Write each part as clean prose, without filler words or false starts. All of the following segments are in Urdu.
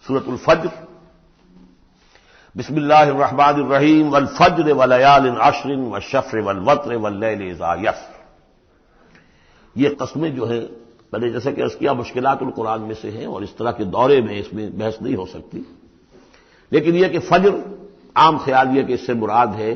سورۃ الفجر، بسم اللہ الرحمن الرحیم، والفجر وليال عشر والشفع والوتر واللیل اذا یسر۔ یہ قسمیں جو ہیں، پہلے جیسا کہ عرض کیا مشکلات القرآن میں سے ہیں اور اس طرح کے دورے میں اس میں بحث نہیں ہو سکتی، لیکن یہ کہ فجر، عام خیال یہ کہ اس سے مراد ہے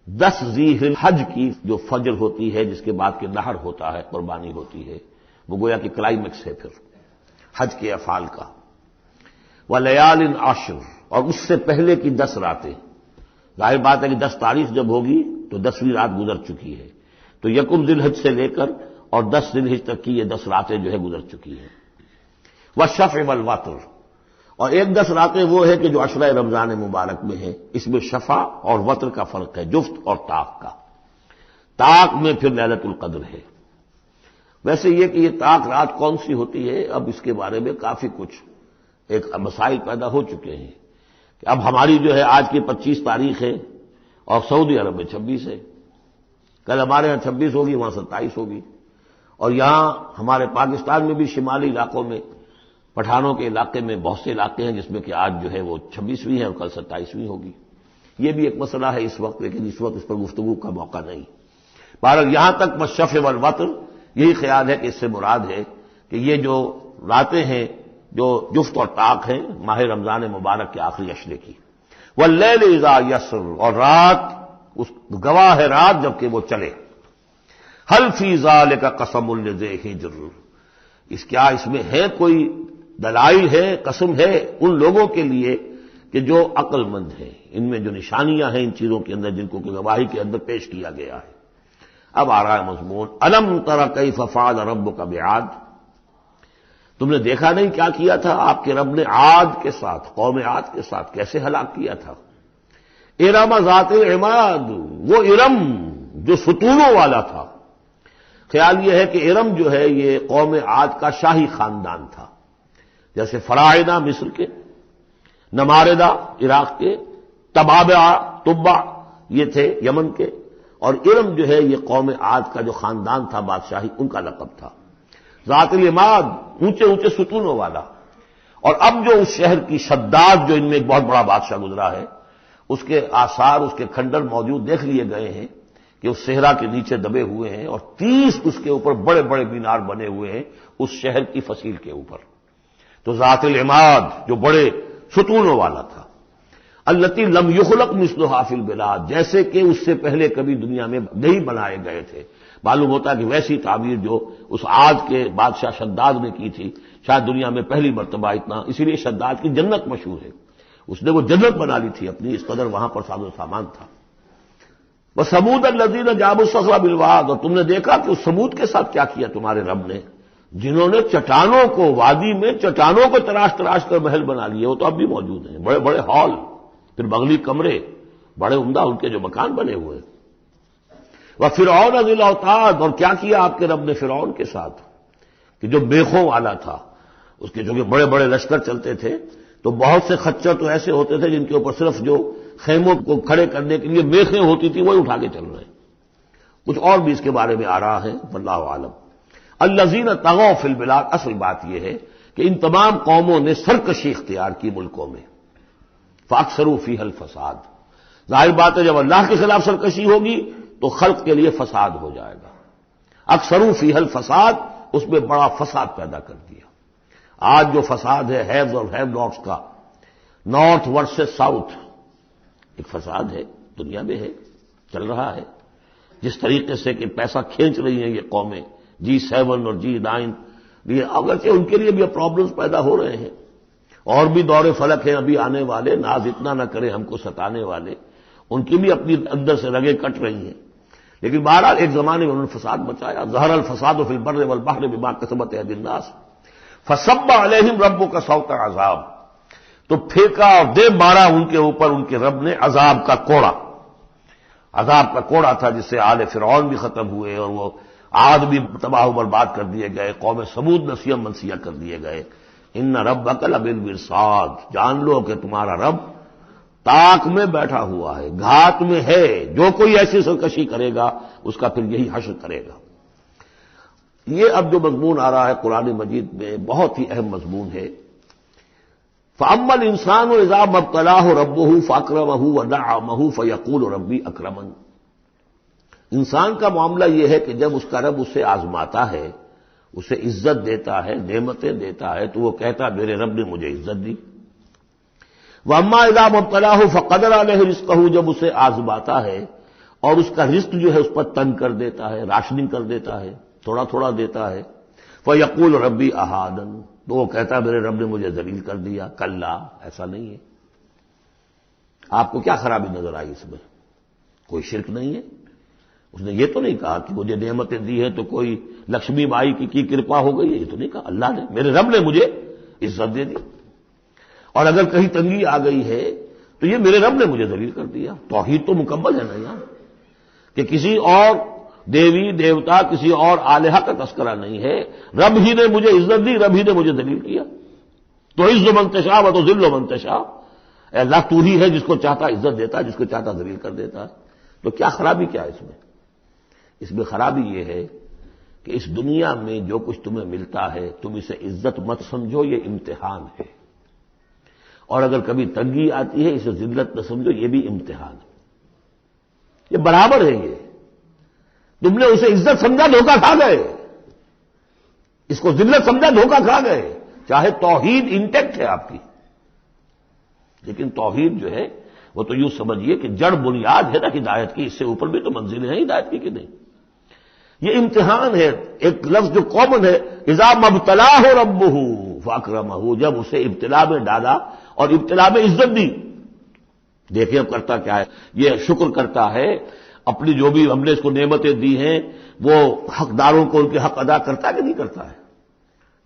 10 ذی الحج کی جو فجر ہوتی ہے، جس کے بعد کہ نحر ہوتا ہے، قربانی ہوتی ہے، وہ گویا کہ کلائمیکس ہے پھر حج کے افعال کا۔ ولیال عشر، اور اس سے پہلے کی 10 راتیں، ظاہر بات ہے کہ 10 تاریخ جب ہوگی تو 10ویں رات گزر چکی ہے، تو یکم ذی الحج سے لے کر اور 10 ذی الحج تک کی یہ 10 راتیں جو ہے گزر چکی ہیں۔ والشفع والوتر، اور ایک 10 راتیں وہ ہے کہ جو عشرہ رمضان مبارک میں ہے، اس میں شفع اور وتر کا فرق ہے، جفت اور طاق کا۔ طاق میں پھر لیلۃ القدر ہے۔ ویسے یہ کہ یہ طاق رات کون سی ہوتی ہے، اب اس کے بارے میں کافی کچھ ایک مسائل پیدا ہو چکے ہیں کہ اب ہماری جو ہے آج کی 25 تاریخ ہے اور سعودی عرب میں 26 ہے، کل ہمارے ہاں 26 ہوگی، وہاں 27 ہوگی، اور یہاں ہمارے پاکستان میں بھی شمالی علاقوں میں، پٹھانوں کے علاقے میں بہت سے علاقے ہیں جس میں کہ آج جو ہے وہ 26ویں ہے اور کل 27ویں ہوگی۔ یہ بھی ایک مسئلہ ہے اس وقت، لیکن اس وقت اس پر گفتگو کا موقع نہیں۔ بہرحال یہاں تک والشفع والوتر، یہی خیال ہے کہ اس سے مراد ہے کہ یہ جو راتیں ہیں جو جفت اور طاق ہیں ماہ رمضان مبارک کے آخری عشرے کی۔ واللیل اذا یسر، اور رات، اس گواہ ہے رات جبکہ وہ چلے۔ هل فی ذلک قسم لذی حجر، اس میں ہے کوئی دلائل ہے، قسم ہے ان لوگوں کے لیے کہ جو عقل مند ہیں، ان میں جو نشانیاں ہیں ان چیزوں کے اندر جن کو کہ گواہی کے اندر پیش کیا گیا ہے۔ اب آ رہا ہے مضمون، الم تر کیف فعل ربک بعاد، تم نے دیکھا نہیں کیا کیا تھا آپ کے رب نے عاد کے ساتھ، قوم عاد کے ساتھ کیسے ہلاک کیا تھا۔ ارم ذات العماد، وہ ارم جو ستونوں والا تھا۔ خیال یہ ہے کہ ارم جو ہے یہ قوم عاد کا شاہی خاندان تھا، جیسے فراعنہ مصر کے، نماردہ عراق کے، تبع یہ تھے یمن کے، اور ارم جو ہے یہ قوم عاد کا جو خاندان تھا بادشاہی، ان کا لقب تھا۔ ذات العماد، اونچے اونچے ستونوں والا۔ اور اب جو اس شہر کی شداد، جو ان میں ایک بہت بڑا بادشاہ گزرا ہے، اس کے آثار، اس کے کھنڈر موجود دیکھ لیے گئے ہیں کہ اس صحرا کے نیچے دبے ہوئے ہیں، اور 30 اس کے اوپر بڑے بڑے مینار بنے ہوئے ہیں اس شہر کی فصیل کے اوپر۔ تو ذات العماد جو بڑے ستونوں والا تھا، التی لم یخلق مثلھا فی البلاد، جیسے کہ اس سے پہلے کبھی دنیا میں نہیں بنائے گئے تھے۔ معلوم ہوتا ہے کہ ویسی تعبیر جو اس عاد کے بادشاہ شداد نے کی تھی، شاید دنیا میں پہلی مرتبہ اتنا، اسی لیے شداد کی جنت مشہور ہے، اس نے وہ جنت بنا لی تھی اپنی، اس قدر وہاں پر ساز و سامان تھا۔ وثمود الذین جابوا الصخر بالواد، اور تم نے دیکھا کہ اس ثمود کے ساتھ کیا کیا تمہارے رب نے، جنہوں نے چٹانوں کو، وادی میں چٹانوں کو تراش تراش کر محل بنا لیے، وہ تو اب بھی موجود ہیں، بڑے بڑے ہال، پھر بغلی کمرے، بڑے عمدہ ان کے جو مکان بنے ہوئے۔ وفرعون ذی الاوتاد، اور کیا کیا آپ کے رب نے فرعون کے ساتھ کہ جو میخوں والا تھا، اس کے جو کہ بڑے بڑے لشکر چلتے تھے، تو بہت سے خچر تو ایسے ہوتے تھے جن کے اوپر صرف جو خیموں کو کھڑے کرنے کے لیے میخیں ہوتی تھی وہی اٹھا کے چل رہے ہیں۔ کچھ اور بھی اس کے بارے میں آ رہا ہے، واللہ عالم۔ الذین طغوا فی البلاد، اصل بات یہ ہے کہ ان تمام قوموں نے سرکشی اختیار کی ملکوں میں، فاکثروا فیہا الفساد، ظاہر بات ہے جب اللہ کے خلاف سرکشی ہوگی تو خلق کے لیے فساد ہو جائے گا۔ اکثروا فیہا الفساد، اس میں بڑا فساد پیدا کر دیا۔ آج جو فساد ہے ہیوز اور ہیو ناٹس کا، نارتھ ورسز ساؤتھ، ایک فساد ہے، دنیا میں ہے، چل رہا ہے۔ جس طریقے سے کہ پیسہ کھینچ رہی ہیں یہ قومیں، G7 اور G9، یہ اگرچہ ان کے لیے بھی پرابلمز پیدا ہو رہے ہیں، اور بھی دور فلک ہیں ابھی آنے والے، ناز اتنا نہ کرے ہم کو ستانے والے، ان کی بھی اپنی اندر سے رگیں کٹ رہی ہیں، لیکن بہرحال ایک زمانے میں انہوں نے فساد مچایا۔ ظہر الفساد فی البر والبحر بما کسبت ایدی الناس فصب علیہم ربک صوت عذاب، تو پھینکا اور دے مارا ان کے اوپر ان کے رب نے عذاب کا کوڑا۔ عذاب کا کوڑا تھا جس سے آل فرعون بھی ختم ہوئے، اور وہ عاد بھی تباہ و برباد کر دیے گئے، قوم سمود نسیہ منسیہ کر دیے گئے۔ ان ربک لبالمرصاد، جان لو کہ تمہارا رب طاق میں بیٹھا ہوا ہے، گھات میں ہے، جو کوئی ایسی سرکشی کرے گا اس کا پھر یہی حشر کرے گا۔ یہ اب جو مضمون آ رہا ہے قرآن مجید میں بہت ہی اہم مضمون ہے۔ فَأَمَّا الْإِنسَانُ إِذَا مَا ابْتَلَاهُ رَبُّهُ فَأَكْرَمَهُ وَنَعَّمَهُ فَيَقُولُ رَبِّي أَكْرَمَنِ۔ انسان کا معاملہ یہ ہے کہ جب اس کا رب اسے آزماتا ہے، اسے عزت دیتا ہے، نعمتیں دیتا ہے، تو وہ کہتا ہے میرے رب نے مجھے عزت دی۔ وَأَمَّا إِذَا مَا ابْتَلَاهُ فَقَدَرَ عَلَيْهِ رِزْقَهُ، جب اسے آزماتا ہے اور اس کا رزق جو ہے اس پر تنگ کر دیتا ہے، راشننگ کر دیتا ہے، تھوڑا تھوڑا دیتا ہے، فَيَقُولُ رَبِّي أَهَانَنِ، تو وہ کہتا ہے میرے رب نے مجھے ذلیل کر دیا۔ کلا، ایسا نہیں ہے۔ آپ کو کیا خرابی نظر آئی اس میں؟ کوئی شرک نہیں ہے۔ اس نے یہ تو نہیں کہا کہ مجھے نعمتیں دی ہیں تو کوئی لکشمی مائی کی کرپا ہو گئی ہے، یہ تو نہیں کہا۔ اللہ نے، میرے رب نے مجھے عزت دے دی، اور اگر کہیں تنگی آ گئی ہے تو یہ میرے رب نے مجھے ذلیل کر دیا۔ توحید تو مکمل ہے نا یہاں، کہ کسی اور دیوی دیوتا، کسی اور الہہ کا تذکرہ نہیں ہے۔ رب ہی نے مجھے عزت دی، رب ہی نے مجھے ذلیل کیا۔ تو عز من تشاء و تذل من تشاء، اے اللہ تو ہی ہے جس کو چاہتا عزت دیتا ہے، جس کو چاہتا ذلیل کر دیتا ہے۔ تو کیا خرابی کیا ہے اس میں؟ اس میں خرابی یہ ہے کہ اس دنیا میں جو کچھ تمہیں ملتا ہے تم اسے عزت مت سمجھو، یہ امتحان ہے، اور اگر کبھی تنگی آتی ہے اسے ذلت نہ سمجھو، یہ بھی امتحان ہے۔ یہ برابر ہے۔ یہ تم نے اسے عزت سمجھا، دھوکہ کھا گئے، اس کو ذلت سمجھا، دھوکہ کھا گئے۔ چاہے توحید انٹیکٹ ہے آپ کی، لیکن توحید جو ہے وہ تو یوں سمجھیے کہ جڑ بنیاد ہے نا ہدایت کی، اس سے اوپر بھی تو منزلیں ہیں ہدایت کی کہ نہیں؟ یہ امتحان ہے۔ ایک لفظ جو کامن ہے، اذا ما ابتلاہ ربہ فاکرمہ، جب اسے ابتلا میں ڈالا اور ابتلا میں عزت دی۔ دیکھیں اب کرتا کیا ہے، یہ شکر کرتا ہے، اپنی جو بھی ہم نے اس کو نعمتیں دی ہیں وہ حقداروں کو ان کے حق ادا کرتا ہے کہ نہیں کرتا ہے؟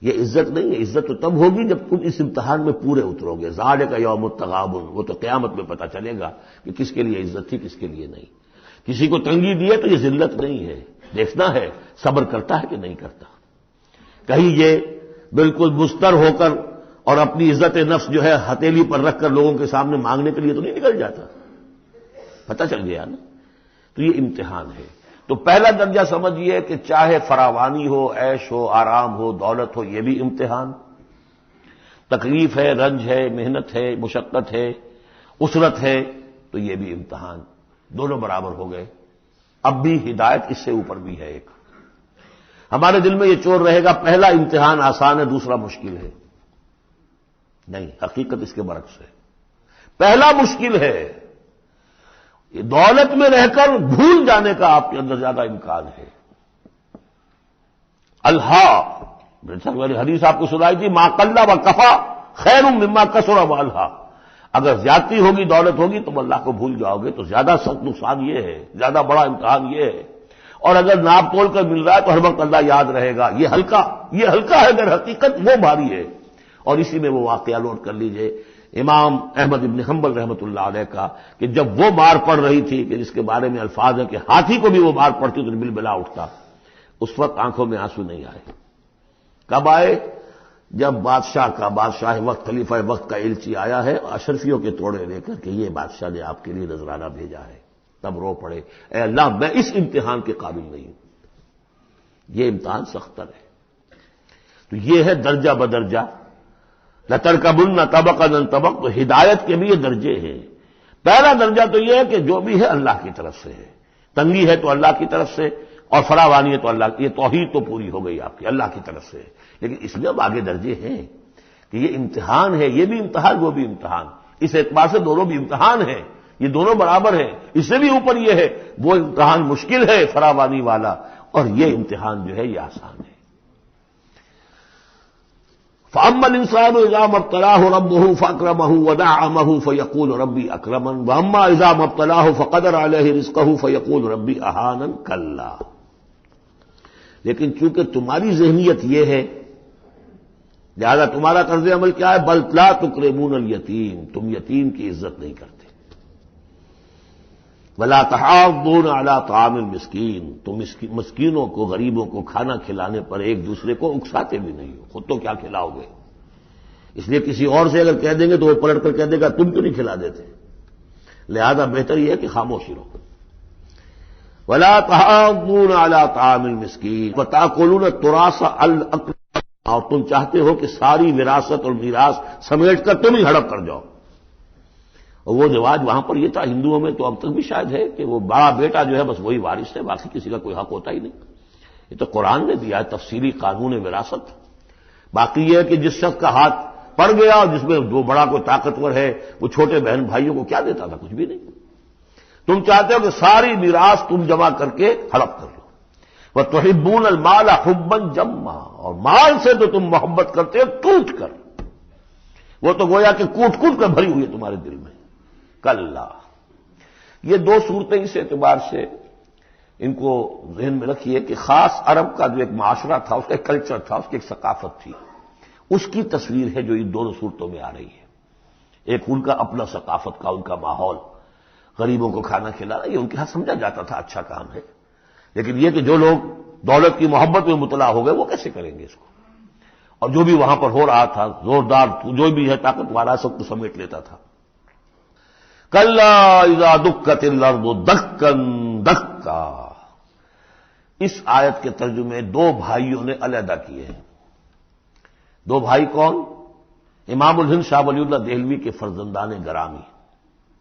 یہ عزت نہیں ہے۔ عزت تو تب ہوگی جب تم اس امتحان میں پورے اترو گے۔ ذالک یوم التغابن، وہ تو قیامت میں پتہ چلے گا کہ کس کے لیے عزت تھی، کس کے لیے نہیں۔ کسی کو تنگی دی ہے تو یہ ذلت نہیں ہے، دیکھنا ہے صبر کرتا ہے کہ نہیں کرتا۔ کہیں یہ بالکل مستر ہو کر اور اپنی عزت نفس جو ہے ہتھیلی پر رکھ کر لوگوں کے سامنے مانگنے کے لیے تو نہیں نکل جاتا، پتہ چل گیا نا۔ تو یہ امتحان ہے۔ تو پہلا درجہ سمجھیے کہ چاہے فراوانی ہو، عیش ہو، آرام ہو، دولت ہو، یہ بھی امتحان۔ تکلیف ہے، رنج ہے، محنت ہے، مشقت ہے، اسرت ہے، تو یہ بھی امتحان۔ دونوں برابر ہو گئے۔ اب بھی ہدایت اس سے اوپر بھی ہے ایک۔ ہمارے دل میں یہ چور رہے گا پہلا امتحان آسان ہے، دوسرا مشکل ہے۔ نہیں، حقیقت اس کے برعکس ہے۔ پہلا مشکل ہے، یہ دولت میں رہ کر بھول جانے کا آپ کے اندر زیادہ امکان ہے۔ حدیث آپ کو سنائی تھی، ما قل و کفا خیر مما کثر و الہا، اگر زیادتی ہوگی، دولت ہوگی، تم اللہ کو بھول جاؤ گے تو زیادہ سخت نقصان یہ ہے، زیادہ بڑا امتحان یہ ہے۔ اور اگر ناپ تول کر مل رہا ہے تو ہر وقت اللہ یاد رہے گا، یہ ہلکا ہے، اگر حقیقت وہ بھاری ہے۔ اور اسی میں وہ واقعہ نوٹ کر لیجئے امام احمد ابن حنبل رحمۃ اللہ علیہ کا، کہ جب وہ مار پڑ رہی تھی کہ جس کے بارے میں الفاظ ہیں کہ ہاتھی کو بھی وہ مار پڑتی تو بل بلا اٹھتا، اس وقت آنکھوں میں آنسو نہیں آئے۔ کب آئے؟ جب بادشاہ وقت، خلیفہ وقت کا ایلچی آیا ہے اشرفیوں کے توڑے لے کر کہ یہ بادشاہ نے آپ کے لیے نذرانہ بھیجا ہے، تب رو پڑے، اے اللہ میں اس امتحان کے قابل نہیں ہوں۔ یہ امتحان سختر ہے۔ تو یہ ہے درجہ بدرجہ، لَتَرْكَبُنَّ طَبَقًا عَن طَبَقٍ، تو ہدایت کے بھی یہ درجے ہیں۔ پہلا درجہ تو یہ ہے کہ جو بھی ہے اللہ کی طرف سے ہے، تنگی ہے تو اللہ کی طرف سے، اور فراوانی ہے تو اللہ کی، یہ توحید تو پوری ہو گئی آپ کی، اللہ کی طرف سے۔ لیکن اس میں اب آگے درجے ہیں کہ یہ امتحان ہے، یہ بھی امتحان، وہ بھی امتحان۔ اس اعتبار سے دونوں بھی امتحان ہیں، یہ دونوں برابر ہیں۔ اس سے بھی اوپر یہ ہے، وہ امتحان مشکل ہے فراوانی والا، اور یہ امتحان جو ہے یہ آسان ہے۔ فَأَمَّا الْإِنسَانُ إِذَا مَا ابْتَلَاهُ رَبُّهُ فَأَكْرَمَهُ وَنَعَّمَهُ فَيَقُولُ رَبِّي أَكْرَمَنِ وَأَمَّا إِذَا مَا ابْتَلَاهُ فَقَدَرَ عَلَيْهِ رِزْقَهُ فَيَقُولُ رَبِّي أَهَانَنِ كَلَّا۔ لیکن چونکہ تمہاری ذہنیت یہ ہے، لہذا تمہارا طرز عمل کیا ہے؟ بل لا تکرمون الیتیم، تم یتیم کی عزت نہیں کرتے۔ ولا تحاضون علی طعام المسکین، تم مسکینوں کو، غریبوں کو کھانا کھلانے پر ایک دوسرے کو اکساتے بھی نہیں ہو، خود تو کیا کھلاؤ گے؟ اس لیے کسی اور سے اگر کہہ دیں گے تو وہ پلٹ کر کہہ دے گا تم کیوں نہیں کھلا دیتے؟ لہذا بہتر یہ ہے کہ خاموشی رہو۔ ولا تحاضون علی طعام المسکین وتأکلون التراث اور تم چاہتے ہو کہ ساری وراثت اور میراث سمیٹ کر تم ہی ہڑپ کر جاؤ. اور وہ رواج وہاں پر یہ تھا، ہندوؤں میں تو اب تک بھی شاید ہے کہ وہ بڑا بیٹا جو ہے بس وہی وارث ہے، باقی کسی کا کوئی حق ہوتا ہی نہیں. یہ تو قرآن نے دیا ہے تفصیلی قانون وراثت. باقی یہ ہے کہ جس شخص کا ہاتھ پڑ گیا اور جس میں جو بڑا کوئی طاقتور ہے وہ چھوٹے بہن بھائیوں کو کیا دیتا تھا؟ کچھ بھی نہیں. تم چاہتے ہو کہ ساری میراث تم جمع کر کے ہڑپ کر لو. وَتُحِبُّونَ الْمَالَ حُبًّا جَمًّا، اور مال سے تو تم محبت کرتے ہو ٹوٹ کر. وہ تو گویا کہ کوٹ کوٹ کر بھری ہوئی ہے تمہارے دل میں. کلا. یہ دو صورتیں اس اعتبار سے ان کو ذہن میں رکھیے کہ خاص عرب کا جو ایک معاشرہ تھا، اس کا ایک کلچر تھا، اس کی ایک ثقافت تھی، اس کی تصویر ہے جو ان دونوں صورتوں میں آ رہی ہے. ایک ان کا اپنا ثقافت کا، ان کا ماحول، غریبوں کو کھانا کھلانا، یہ ان کے ہاں سمجھا جاتا تھا اچھا کام ہے. لیکن یہ کہ جو لوگ دولت کی محبت میں مبتلا ہو گئے وہ کیسے کریں گے اس کو؟ اور جو بھی وہاں پر ہو رہا تھا زوردار جو بھی ہے طاقت والا سب کو سمیٹ لیتا تھا. کلا اذا دکت الارض دکا دکا. اس آیت کے ترجمے دو بھائیوں نے علیحدہ کیے ہیں. دو بھائی کون؟ امام الہند شاہ ولی اللہ دہلوی کے فرزندان گرامی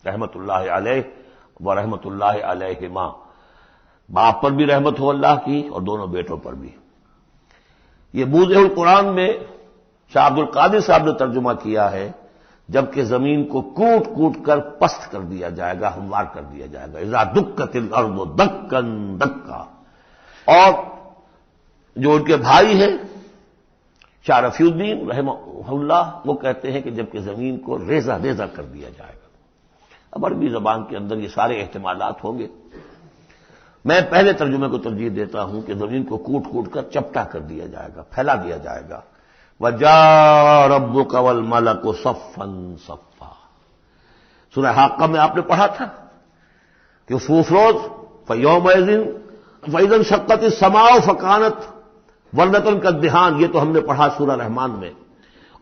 رحمت اللہ علیہ و رحمت اللہ علیہما. باپ پر بھی رحمت ہو اللہ کی اور دونوں بیٹوں پر بھی. یہ موضع القرآن میں شاہ عبد القادر صاحب نے ترجمہ کیا ہے جبکہ زمین کو کوٹ کوٹ کر پست کر دیا جائے گا، ہموار کر دیا جائے گا. اذا دکت الارض دکا دکا. اور جو ان کے بھائی ہیں شاہ رفیع الدین رحمہ اللہ، وہ کہتے ہیں کہ جبکہ زمین کو ریزہ ریزہ کر دیا جائے گا. اب عربی زبان کے اندر یہ سارے احتمالات ہوں گے. میں پہلے ترجمے کو ترجیح دیتا ہوں کہ زمین کو کوٹ کوٹ کر چپٹا کر دیا جائے گا، پھیلا دیا جائے گا. وَجَاءَ رَبُّكَ وَالْمَلَكُ صَفًّا صَفًّا. سورہ حاقہ میں آپ نے پڑھا تھا کہ اس روز فَيَوْمَئِذٍ فَإِذَا انشَقَّتِ السَّمَاءُ فَكَانَتْ وَرْدَةً كَالدِّهَانِ. یہ تو ہم نے پڑھا سورہ رحمان میں.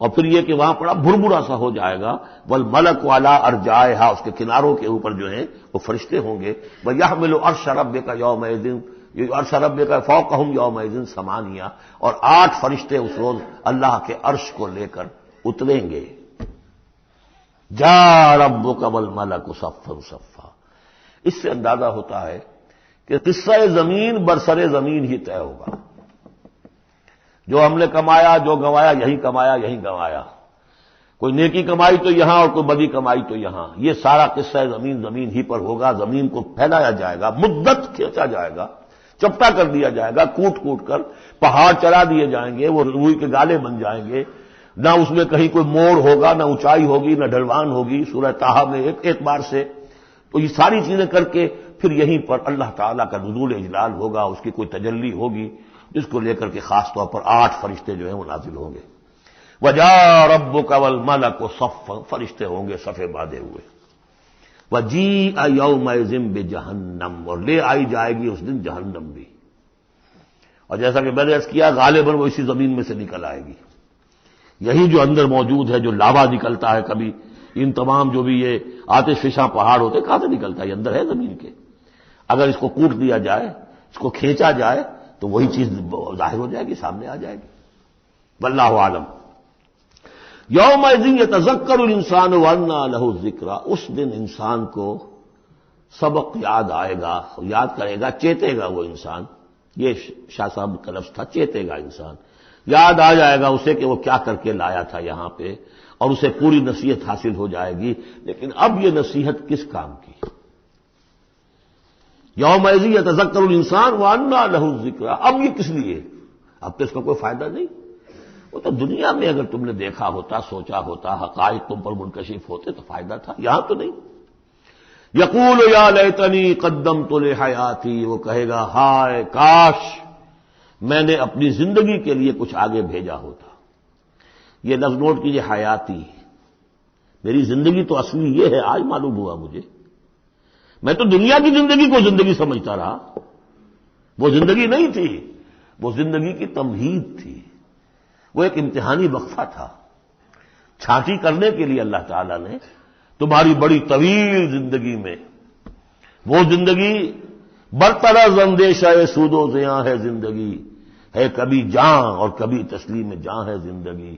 اور پھر یہ کہ وہاں پڑا بھربھرا سا ہو جائے گا. وَالْمَلَكُ عَلَىٰ أَرْجَائِهَا. اس کے کناروں کے اوپر جو ہیں وہ فرشتے ہوں گے. وَيَحْمِلُ عَرْشَ رَبِّكَ يَوْمَئِذٍ عرش ربک فوقہم یومئذ ثمانیہ. اور 8 فرشتے اس روز اللہ کے عرش کو لے کر اتریں گے. جاء ربک والملک صفا صفا. اس سے اندازہ ہوتا ہے کہ قصہ زمین برسر زمین ہی طے ہوگا. جو ہم نے کمایا، جو گنوایا، یہیں کمایا یہیں گنوایا. کوئی نیکی کمائی تو یہاں اور کوئی بدی کمائی تو یہاں. یہ سارا قصہ زمین زمین ہی پر ہوگا. زمین کو پھیلایا جائے گا، مدت کھینچا جائے گا، چپٹا کر دیا جائے گا، کوٹ کوٹ کر. پہاڑ چلا دیے جائیں گے، وہ روئی کے گالے بن جائیں گے. نہ اس میں کہیں کوئی موڑ ہوگا، نہ اونچائی ہوگی، نہ ڈھلوان ہوگی. سورہ طٰہٰ میں ایک بار سے تو یہ ساری چیزیں کر کے پھر یہیں پر اللہ تعالیٰ کا نزول اجلال ہوگا، اس کی کوئی تجلی ہوگی جس کو لے کر کے خاص طور پر 8 فرشتے جو ہیں وہ نازل ہوں گے. وَجَاءَ رَبُّكَ وَالْمَلَكُ صَفًّا. فرشتے ہوں گے صفے باندھے ہوئے. وَجِيءَ يَوْمَئِذٍ بِجَهَنَّمَ. اور لے آئی جائے گی اس دن جہنم بھی. اور جیسا کہ میں نے عرض کیا غالباً وہ اسی زمین میں سے نکل آئے گی. یہی جو اندر موجود ہے، جو لاوا نکلتا ہے کبھی، ان تمام جو بھی یہ آتش فشاں پہاڑ ہوتے کہاں سے نکلتا ہے؟ یہ اندر ہے زمین کے. اگر اس کو کوٹ دیا جائے، اس کو کھینچا جائے تو وہی چیز ظاہر ہو جائے گی، سامنے آ جائے گی. واللہ عالم. یومئذ یتذکر الانسان وانى له الذکریٰ. اس دن انسان کو سبق یاد آئے گا، یاد کرے گا، چیتے گا وہ انسان. یہ شاہ صاحب کا لفظ تھا، چیتے گا انسان. یاد آ جائے گا اسے کہ وہ کیا کر کے لایا تھا یہاں پہ، اور اسے پوری نصیحت حاصل ہو جائے گی. لیکن اب یہ نصیحت کس کام کی؟ یومئذ یتذکر الانسان وانى له الذکریٰ. اب یہ کس لیے؟ اب تو اس کا کوئی فائدہ نہیں. وہ تو دنیا میں اگر تم نے دیکھا ہوتا، سوچا ہوتا، حقائق تم پر منکشف ہوتے تو فائدہ تھا. یہاں تو نہیں. یقول یا لیتنی قدمت لحیاتی. وہ کہے گا ہائے کاش میں نے اپنی زندگی کے لیے کچھ آگے بھیجا ہوتا. یہ لفظ نوٹ کیجیے، حیاتی. میری زندگی تو اصلی یہ ہے، آج معلوم ہوا مجھے. میں تو دنیا کی زندگی کو زندگی سمجھتا رہا. وہ زندگی نہیں تھی، وہ زندگی کی تمہید تھی. وہ ایک امتحانی وقفہ تھا. چھانٹی کرنے کے لیے اللہ تعالیٰ نے تمہاری بڑی طویل زندگی میں وہ زندگی برطرز اندیشہ سود و زیاں ہے زندگی، ہے کبھی جاں اور کبھی تسلیم جاں ہے زندگی۔